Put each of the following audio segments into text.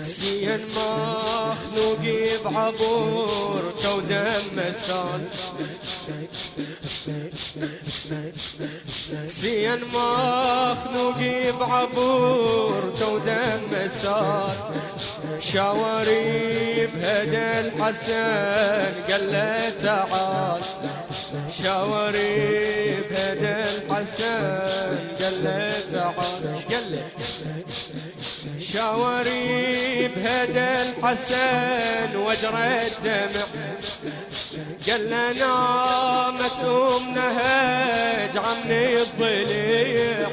سين مخنوق بعبور ودم سال سين مخنوق بعبور ودم سال شاوري بهدى الحسن قال له تعال شاوري بهدى الحسن قال له تعال ايش قال له شاوري بهدى الحسن وجرى الدمع قال له نامت نهج عني الضليع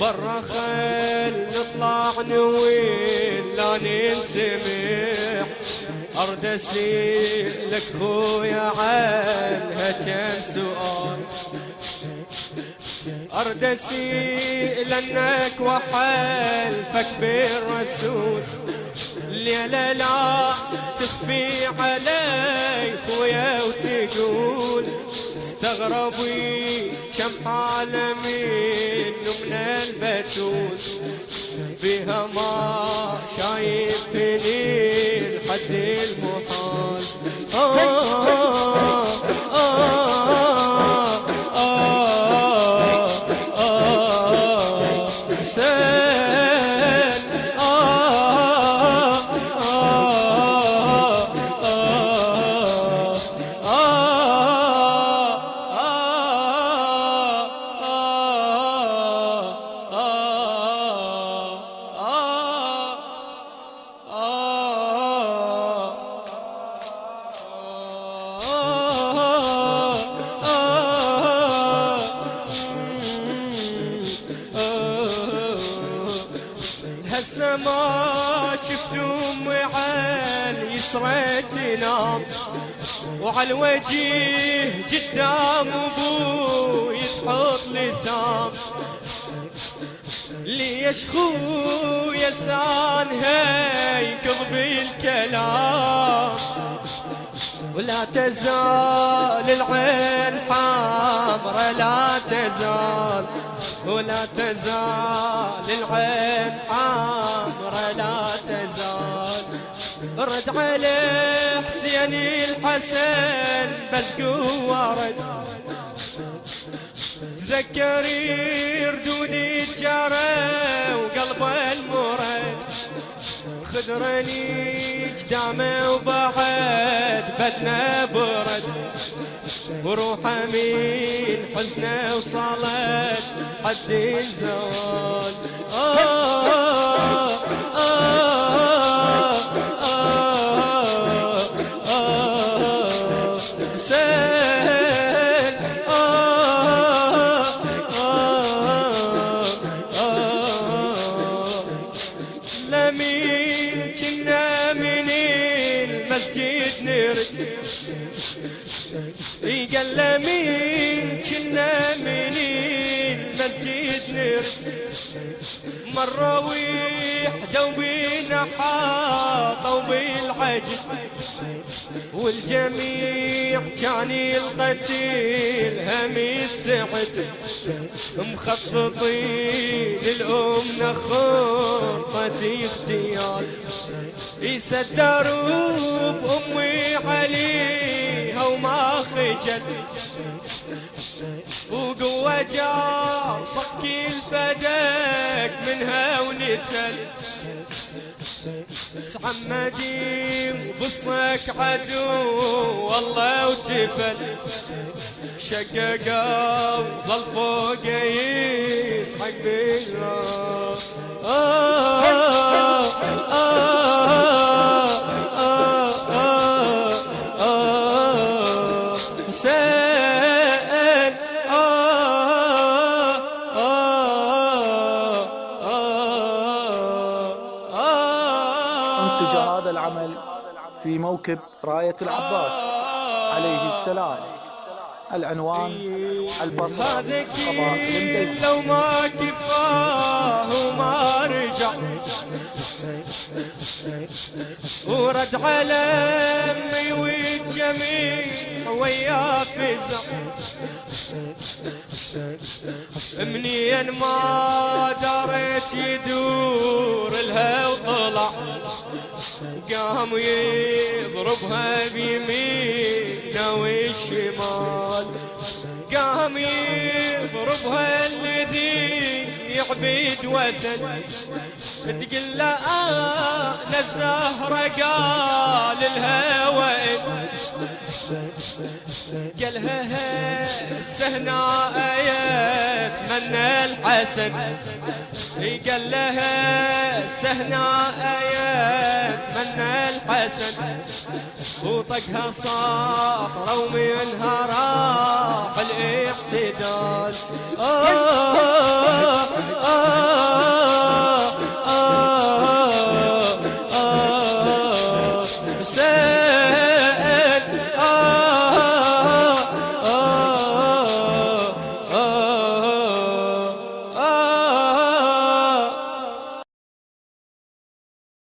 برا خل نطلع نويل لا ننسمع أرد أسألك خويا عنها كم سؤال أرد أسألك وحلفك بالرسول ليلة لا تخفي علي خويا وتقول استغربي كم حالة منه من البتول بها ما شايفني لحد المحال هسه ما شفت امي على يسرى تنام وعلى الوجه قدام ابوي تحط لي ثام ليش خويا لسانها يكذب الكلام ولا تزال العين حمرا لا تزال ولا تزال العين حمرا لا تزال رد على حسين الحسن بس قوارد تذكري ردود الجارة وقلب المرد خدرني قدامه وبعد بدنا برد وروحه من حزنه وصلت حد الزوال لمين كنا من المسجد نرد قال لمين كنا من المسجد نرد مرة وحدة وبينا حاطة وبالعجل والجميع كان القتيل هم يستعد مخططين الأمنا خطة اغتيال يسدروا بأمي عليها وما خجل وقوة جاء صك الفدك منها ونتل تعمدي وبصك عدو والله وتفل شققوا ظل فوق يسحق بالله أنتج هذا العمل في موكب راية العباس عليه السلام. العنوان البصرة قضاء المدين. لو ما كفاه وما رجع ورد على امي والجميع ويا فزع منين ما دارت يدور لها وطلع قام يضربها بيمينه والشمال قام يضربها الذي يعبد وثن تقول له انا الزهرة قال لها وين قالها السهناء يتمنى الحسن قال لها السهناء يتمنى الحسن وطقها صاخرة ومنها راح الاقتدال